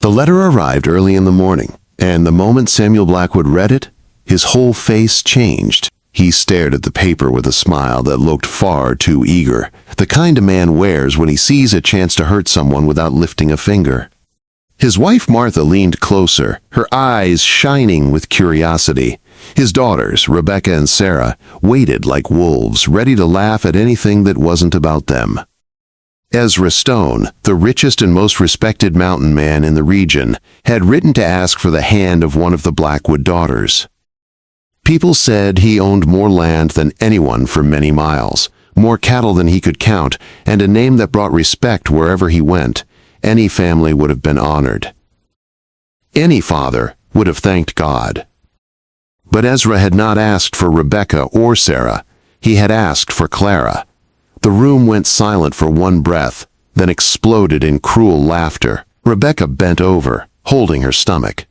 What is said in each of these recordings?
The letter arrived early in the morning, and the moment Samuel Blackwood read it, his whole face changed. He stared at the paper with a smile that looked far too eager, the kind a man wears when he sees a chance to hurt someone without lifting a finger. His wife Martha leaned closer, her eyes shining with curiosity. His daughters, Rebecca and Sarah, waited like wolves, ready to laugh at anything that wasn't about them. Ezra Stone, the richest and most respected mountain man in the region, had written to ask for the hand of one of the Blackwood daughters. People said he owned more land than anyone for many miles, more cattle than he could count, and a name that brought respect wherever he went. Any family would have been honored. Any father would have thanked God. But Ezra had not asked for Rebecca or Sarah. He had asked for Clara. The room went silent for one breath, then exploded in cruel laughter. Rebecca bent over, holding her stomach.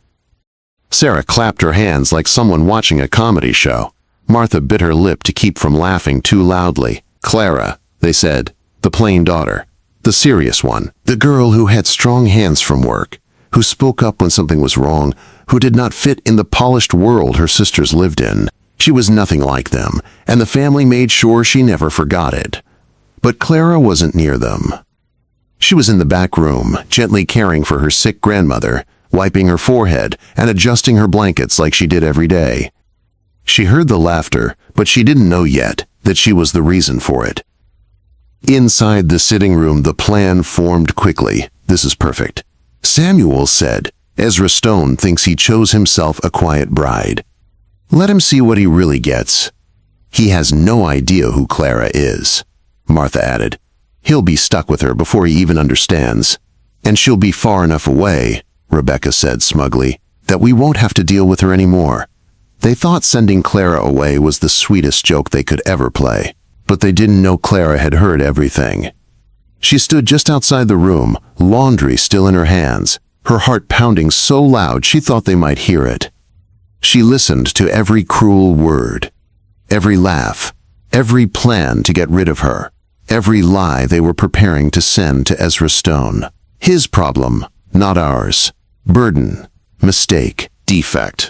Sarah clapped her hands like someone watching a comedy show. Martha bit her lip to keep from laughing too loudly. Clara, they said, the plain daughter, the serious one, the girl who had strong hands from work, who spoke up when something was wrong, who did not fit in the polished world her sisters lived in. She was nothing like them, and the family made sure she never forgot it. But Clara wasn't near them. She was in the back room, gently caring for her sick grandmother, wiping her forehead and adjusting her blankets like she did every day. She heard the laughter, but she didn't know yet that she was the reason for it. Inside the sitting room, the plan formed quickly. This is perfect. Samuel said, Ezra Stone thinks he chose himself a quiet bride. Let him see what he really gets. He has no idea who Clara is. Martha added, he'll be stuck with her before he even understands. And she'll be far enough away, Rebecca said smugly, that we won't have to deal with her anymore. They thought sending Clara away was the sweetest joke they could ever play, but they didn't know Clara had heard everything. She stood just outside the room, laundry still in her hands, her heart pounding so loud she thought they might hear it. She listened to every cruel word, every laugh, every plan to get rid of her, every lie they were preparing to send to Ezra Stone. His problem, not ours. Burden, mistake, defect.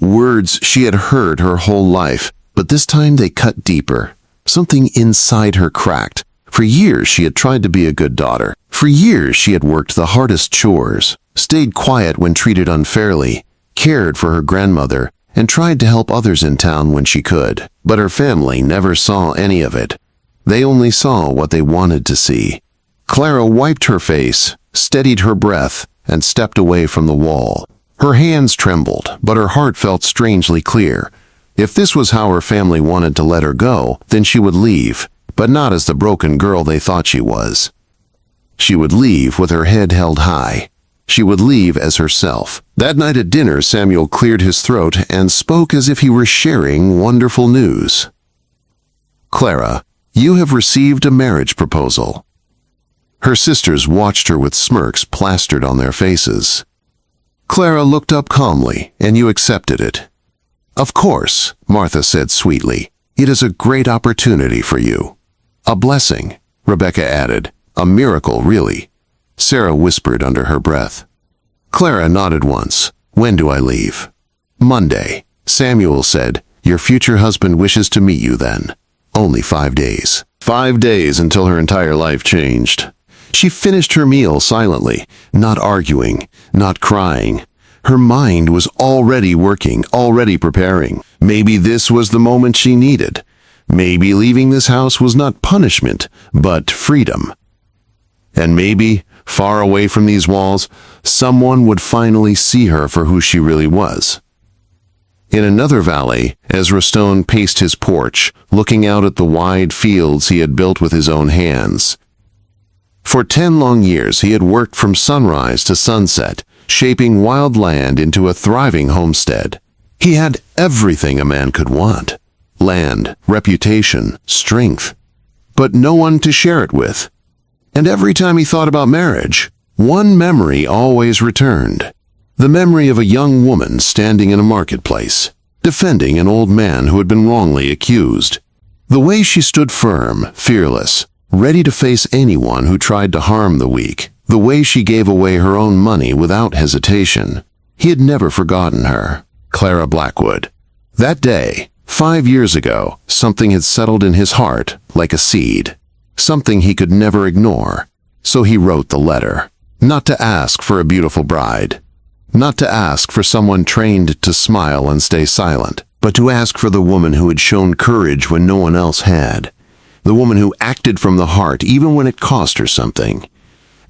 Words she had heard her whole life, but this time they cut deeper. Something inside her cracked. For years she had tried to be a good daughter. For years she had worked the hardest chores, stayed quiet when treated unfairly, cared for her grandmother, and tried to help others in town when she could. But her family never saw any of it. They only saw what they wanted to see. Clara wiped her face, steadied her breath, and stepped away from the wall. Her hands trembled, but her heart felt strangely clear. If this was how her family wanted to let her go, then she would leave, but not as the broken girl they thought she was. She would leave with her head held high. She would leave as herself. That night at dinner, Samuel cleared his throat and spoke as if he were sharing wonderful news. Clara, you have received a marriage proposal. Her sisters watched her with smirks plastered on their faces. Clara looked up calmly, and you accepted it. Of course, Martha said sweetly. It is a great opportunity for you. A blessing, Rebecca added. A miracle, really. Sarah whispered under her breath. Clara nodded once. When do I leave? Monday. Samuel said, your future husband wishes to meet you then. Only 5 days. 5 days until her entire life changed. She finished her meal silently, not arguing, not crying. Her mind was already working, already preparing. Maybe this was the moment she needed. Maybe leaving this house was not punishment, but freedom. And maybe, far away from these walls, someone would finally see her for who she really was. In another valley, Ezra Stone paced his porch, looking out at the wide fields he had built with his own hands. For 10 long years he had worked from sunrise to sunset, shaping wild land into a thriving homestead. He had everything a man could want: land, reputation, strength, but no one to share it with. And every time he thought about marriage, one memory always returned. The memory of a young woman standing in a marketplace, defending an old man who had been wrongly accused. The way she stood firm, fearless, ready to face anyone who tried to harm the weak. The way she gave away her own money without hesitation. He had never forgotten her. Clara Blackwood. That day, 5 years ago, something had settled in his heart like a seed. Something he could never ignore. So he wrote the letter. Not to ask for a beautiful bride. Not to ask for someone trained to smile and stay silent, but to ask for the woman who had shown courage when no one else had. The woman who acted from the heart even when it cost her something.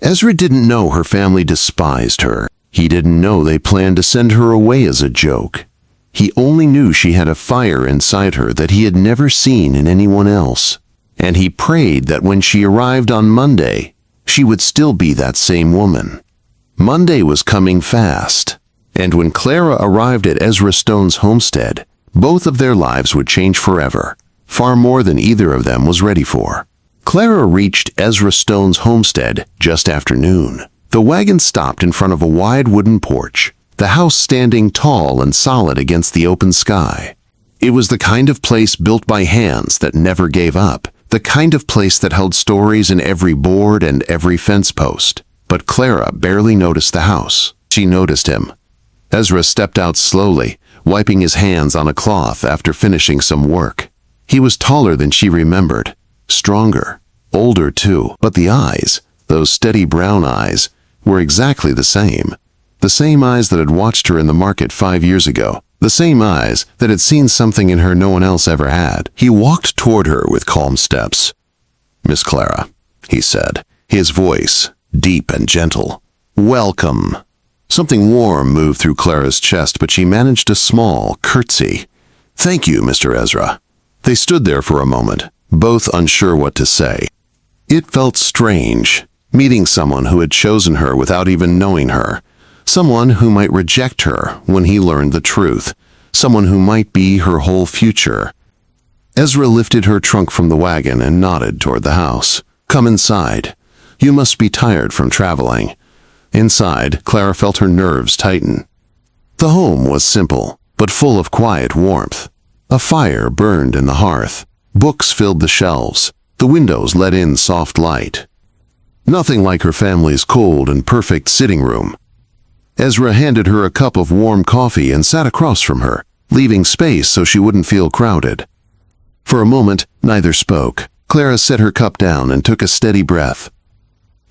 Ezra didn't know her family despised her. He didn't know they planned to send her away as a joke. He only knew she had a fire inside her that he had never seen in anyone else. And he prayed that when she arrived on Monday, she would still be that same woman. Monday was coming fast, and when Clara arrived at Ezra Stone's homestead, both of their lives would change forever, far more than either of them was ready for. Clara reached Ezra Stone's homestead just after noon. The wagon stopped in front of a wide wooden porch, the house standing tall and solid against the open sky. It was the kind of place built by hands that never gave up, the kind of place that held stories in every board and every fence post. But Clara barely noticed the house. She noticed him. Ezra stepped out slowly, wiping his hands on a cloth after finishing some work. He was taller than she remembered. Stronger, older too, but the eyes, those steady brown eyes, were exactly the same. The same eyes that had watched her in the market 5 years ago. The same eyes that had seen something in her no one else ever had. He walked toward her with calm steps. "Miss Clara," he said, his voice deep and gentle. "Welcome." Something warm moved through Clara's chest, but she managed a small curtsy. "Thank you, Mr. Ezra." They stood there for a moment, both unsure what to say. It felt strange, meeting someone who had chosen her without even knowing her. Someone who might reject her when he learned the truth. Someone who might be her whole future. Ezra lifted her trunk from the wagon and nodded toward the house. "Come inside. You must be tired from traveling." Inside, Clara felt her nerves tighten. The home was simple, but full of quiet warmth. A fire burned in the hearth. Books filled the shelves. The windows let in soft light. Nothing like her family's cold and perfect sitting room. Ezra handed her a cup of warm coffee and sat across from her, leaving space so she wouldn't feel crowded. For a moment, neither spoke. Clara set her cup down and took a steady breath.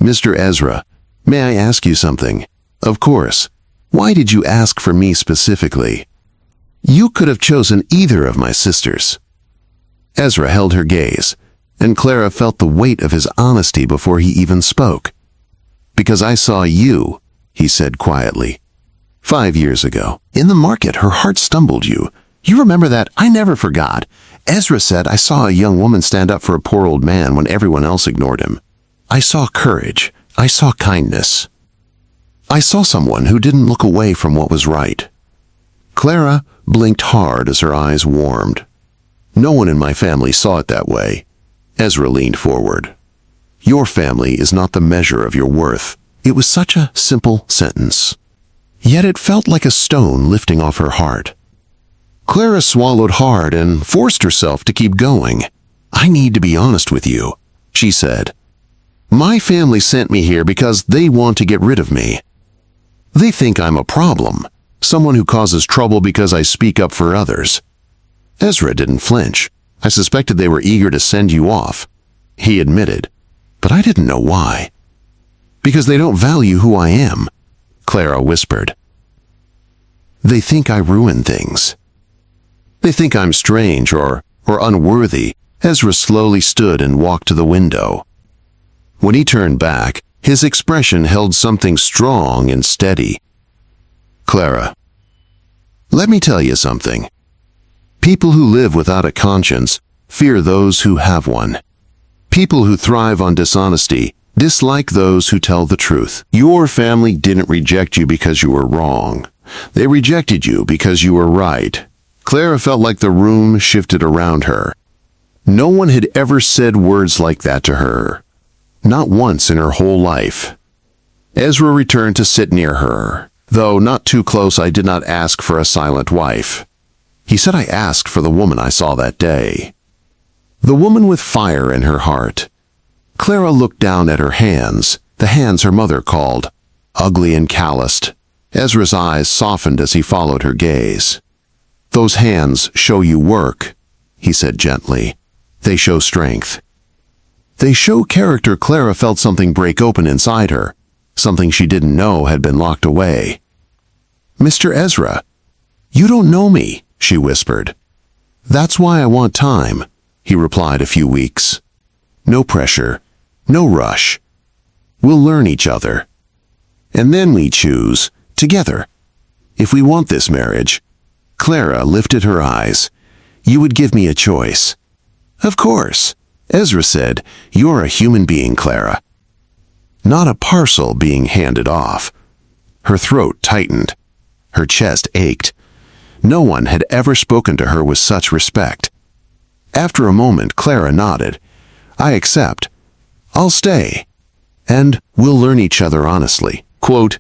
"Mr. Ezra, may I ask you something?" "Of course. Why did you ask for me specifically?" "You could have chosen either of my sisters." Ezra held her gaze, and Clara felt the weight of his honesty before he even spoke. "Because I saw you," he said quietly. 5 years ago. In the market, her heart stumbled you. You remember that? I never forgot. Ezra said, I saw a young woman stand up for a poor old man when everyone else ignored him. I saw courage. I saw kindness. I saw someone who didn't look away from what was right. Clara blinked hard as her eyes warmed. No one in my family saw it that way. Ezra leaned forward. Your family is not the measure of your worth. It was such a simple sentence. Yet it felt like a stone lifting off her heart. Clara swallowed hard and forced herself to keep going. I need to be honest with you, she said. My family sent me here because they want to get rid of me. They think I'm a problem, someone who causes trouble because I speak up for others. Ezra didn't flinch. I suspected they were eager to send you off, he admitted, but I didn't know why. Because they don't value who I am, Clara whispered. They think I ruin things. They think I'm strange or unworthy. Ezra slowly stood and walked to the window. When he turned back, his expression held something strong and steady. Clara, let me tell you something. People who live without a conscience fear those who have one. People who thrive on dishonesty dislike those who tell the truth. Your family didn't reject you because you were wrong. They rejected you because you were right. Clara felt like the room shifted around her. No one had ever said words like that to her. Not once in her whole life. Ezra returned to sit near her. Though not too close, I did not ask for a silent wife. He said I asked for the woman I saw that day. The woman with fire in her heart. Clara looked down at her hands, the hands her mother called, ugly and calloused. Ezra's eyes softened as he followed her gaze. "Those hands show you work," he said gently. "They show strength. They show character." Clara felt something break open inside her, something she didn't know had been locked away. "Mr. Ezra, you don't know me," she whispered. "That's why I want time," he replied. "A few weeks. No pressure, no rush. We'll learn each other. And then we choose, together, if we want this marriage." Clara lifted her eyes. "You would give me a choice." "Of course," Ezra said. "You're a human being, Clara. Not a parcel being handed off." Her throat tightened. Her chest ached. No one had ever spoken to her with such respect. After a moment, Clara nodded. "I accept. I'll stay. And we'll learn each other honestly." Quote,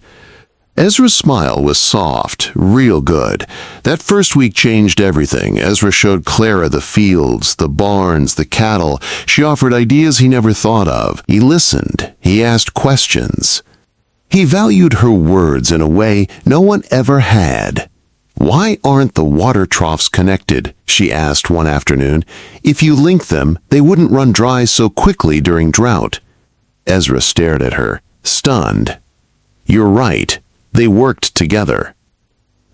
Ezra's smile was soft, real good. That first week changed everything. Ezra showed Clara the fields, the barns, the cattle. She offered ideas he never thought of. He listened. He asked questions. He valued her words in a way no one ever had. "Why aren't the water troughs connected?" she asked one afternoon. "If you link them, they wouldn't run dry so quickly during drought." Ezra stared at her, stunned. "You're right. They worked together.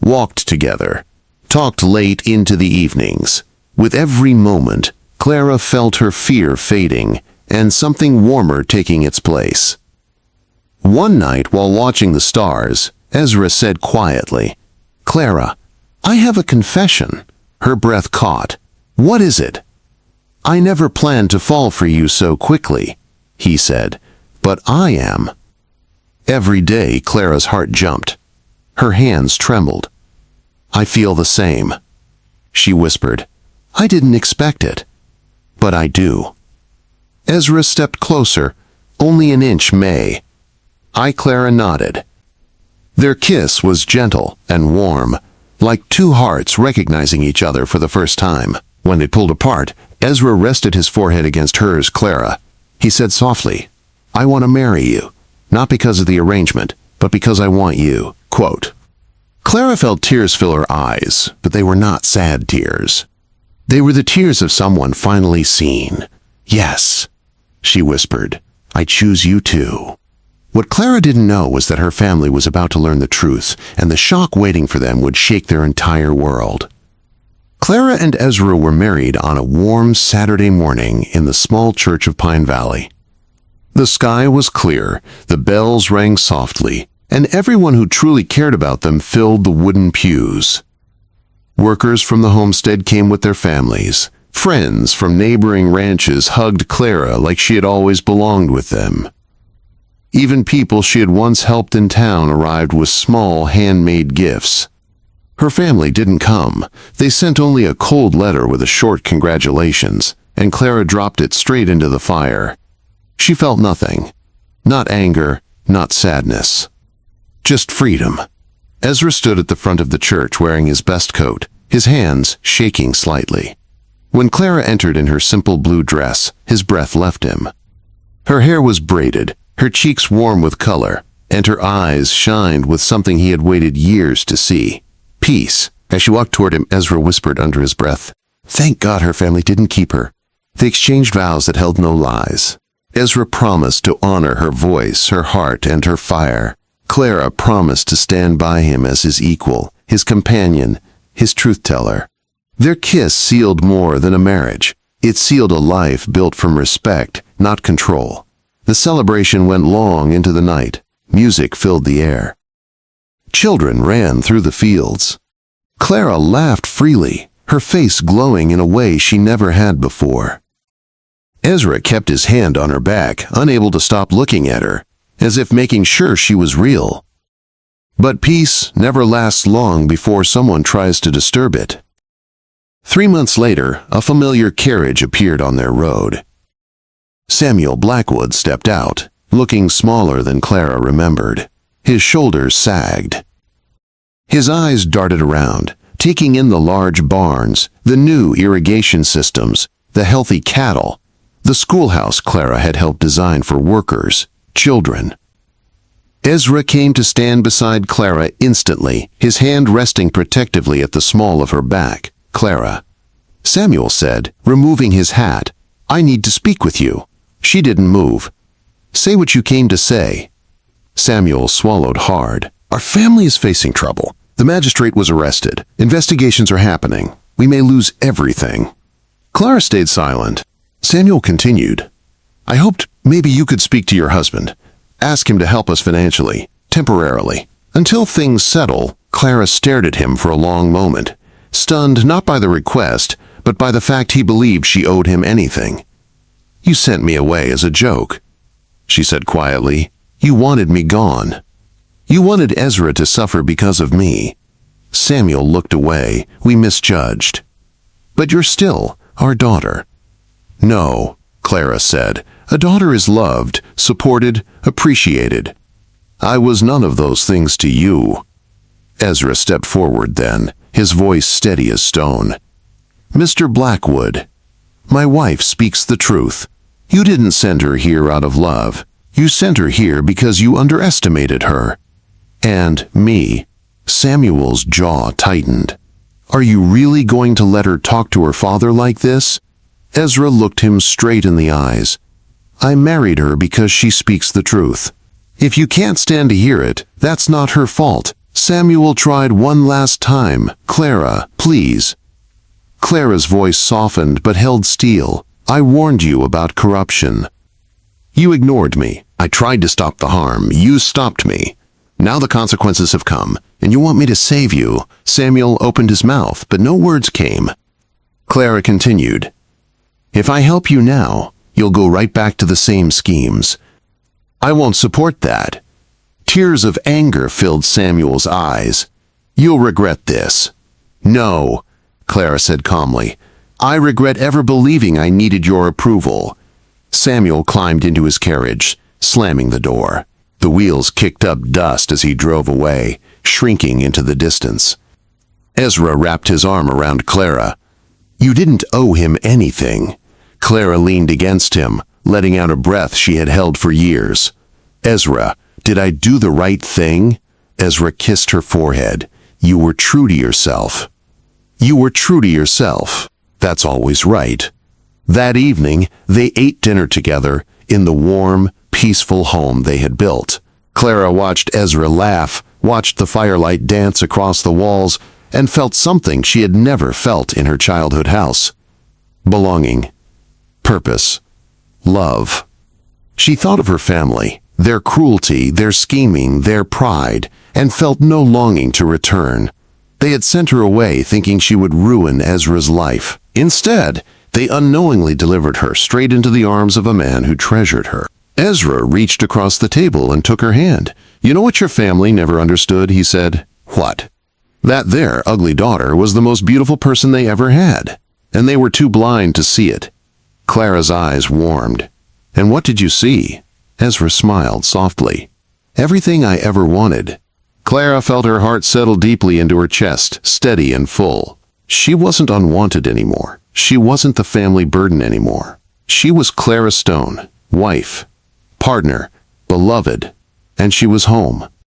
Walked together. Talked late into the evenings. With every moment, Clara felt her fear fading and something warmer taking its place. One night, while watching the stars, Ezra said quietly, "Clara, I have a confession." Her breath caught. "What is it?" "I never planned to fall for you so quickly," he said, "but I am." Every day, Clara's heart jumped. Her hands trembled. "I feel the same," she whispered. "I didn't expect it, but I do." Ezra stepped closer, only an inch May. Clara nodded. Their kiss was gentle and warm, like two hearts recognizing each other for the first time. When they pulled apart, Ezra rested his forehead against hers. "Clara," he said softly, "I want to marry you. Not because of the arrangement, but because I want you." Quote. Clara felt tears fill her eyes, but they were not sad tears. They were the tears of someone finally seen. "Yes," she whispered, "I choose you too." What Clara didn't know was that her family was about to learn the truth, and the shock waiting for them would shake their entire world. Clara and Ezra were married on a warm Saturday morning in the small church of Pine Valley. The sky was clear, the bells rang softly, and everyone who truly cared about them filled the wooden pews. Workers from the homestead came with their families. Friends from neighboring ranches hugged Clara like she had always belonged with them. Even people she had once helped in town arrived with small handmade gifts. Her family didn't come. They sent only a cold letter with a short congratulations, and Clara dropped it straight into the fire. She felt nothing. Not anger, not sadness. Just freedom. Ezra stood at the front of the church wearing his best coat, his hands shaking slightly. When Clara entered in her simple blue dress, his breath left him. Her hair was braided, her cheeks warm with color, and her eyes shined with something he had waited years to see. Peace. As she walked toward him, Ezra whispered under his breath, "Thank God her family didn't keep her." They exchanged vows that held no lies. Ezra promised to honor her voice, her heart, and her fire. Clara promised to stand by him as his equal, his companion, his truth-teller. Their kiss sealed more than a marriage. It sealed a life built from respect, not control. The celebration went long into the night. Music filled the air. Children ran through the fields. Clara laughed freely, her face glowing in a way she never had before. Ezra kept his hand on her back, unable to stop looking at her, as if making sure she was real. But peace never lasts long before someone tries to disturb it. 3 months later, a familiar carriage appeared on their road. Samuel Blackwood stepped out, looking smaller than Clara remembered. His shoulders sagged. His eyes darted around, taking in the large barns, the new irrigation systems, the healthy cattle, the schoolhouse Clara had helped design for workers. children. Ezra came to stand beside Clara instantly, his hand resting protectively at the small of her back. "Clara," Samuel said, removing his hat, "I need to speak with you." She didn't move. "Say what you came to say." Samuel swallowed hard. "Our family is facing trouble. The magistrate was arrested. Investigations are happening. We may lose everything." Clara stayed silent. Samuel continued, "I hoped maybe you could speak to your husband. Ask him to help us financially, temporarily. Until things settle." Clara stared at him for a long moment, stunned not by the request, but by the fact he believed she owed him anything. "You sent me away as a joke," she said quietly. "You wanted me gone. You wanted Ezra to suffer because of me." Samuel looked away. "We misjudged. But you're still our daughter." "No," Clara said. "A daughter is loved, supported, appreciated. I was none of those things to you." Ezra stepped forward then, his voice steady as stone. "Mr. Blackwood, my wife speaks the truth. You didn't send her here out of love. You sent her here because you underestimated her. And me." Samuel's jaw tightened. "Are you really going to let her talk to her father like this?" Ezra looked him straight in the eyes. "I married her because she speaks the truth. If you can't stand to hear it, that's not her fault." Samuel tried one last time. "Clara, please." Clara's voice softened but held steel. "I warned you about corruption. You ignored me. I tried to stop the harm. You stopped me. Now the consequences have come, and you want me to save you." Samuel opened his mouth, but no words came. Clara continued, "If I help you now, you'll go right back to the same schemes. I won't support that." Tears of anger filled Samuel's eyes. "You'll regret this." "No," Clara said calmly. "I regret ever believing I needed your approval." Samuel climbed into his carriage, slamming the door. The wheels kicked up dust as he drove away, shrinking into the distance. Ezra wrapped his arm around Clara. "You didn't owe him anything." Clara leaned against him, letting out a breath she had held for years. "Ezra, did I do the right thing?" Ezra kissed her forehead. "You were true to yourself. You were true to yourself. That's always right." That evening, they ate dinner together in the warm, peaceful home they had built. Clara watched Ezra laugh, watched the firelight dance across the walls, and felt something she had never felt in her childhood house. Belonging. Purpose. Love. She thought of her family, their cruelty, their scheming, their pride, and felt no longing to return. They had sent her away thinking she would ruin Ezra's life. Instead, they unknowingly delivered her straight into the arms of a man who treasured her. Ezra reached across the table and took her hand. "You know what your family never understood?" he said. "What?" "That their ugly daughter was the most beautiful person they ever had, and they were too blind to see it." Clara's eyes warmed. "And what did you see?" Ezra smiled softly. "Everything I ever wanted." Clara felt her heart settle deeply into her chest, steady and full. She wasn't unwanted anymore. She wasn't the family burden anymore. She was Clara Stone, wife, partner, beloved, and she was home.